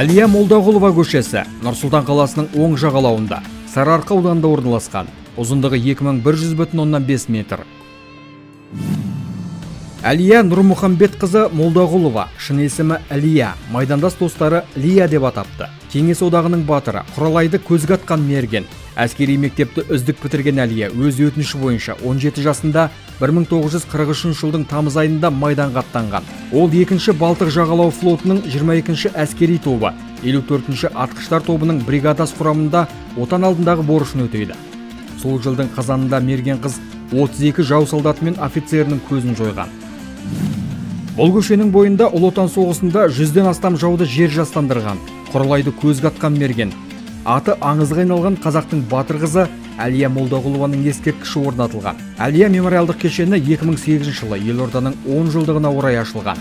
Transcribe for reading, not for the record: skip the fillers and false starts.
Әлия Молдағұлова көшесі Нұр-Сұлтан қаласының оң жағалауында, Сарыарқа ауданында орналасқан. Ұзындығы 2100,5 метр. Әлия Нұрмұхамбетқызы Молдағұлова, шын есімі Әлия, майдандас достары Лия деп атапты. Кеңес одағының батыры, Құралайды көзге атқан мерген. Әскери мектепті үздік бітірген Әлия өз өтініші бойынша 17 жасында 1943 жылдың тамыз айында майданға аттанған. Ол 2-ші Балтық жағалау флотының 22-ші әскери тобы, 54-ші атқыштар тобының бригадас құрамында отан алдындағы борышын өтейді. Сол жылдың қазанында мерген қыз 32 жау солдаты мен офицерінің көзін жойған. Бұл көшенің бойында Ұлы Отан соғысында 100-ден астам жауды жер жастандырған. Құралайды көзге атқан мерген. Аты аңызға айналған қазақтың батыр қызы Әлия Молдағұлованың ескерткіші орнатылған. Әлия мемориалдық кешені 2008 жылы елорданың 10 жылдығына орай ашылған.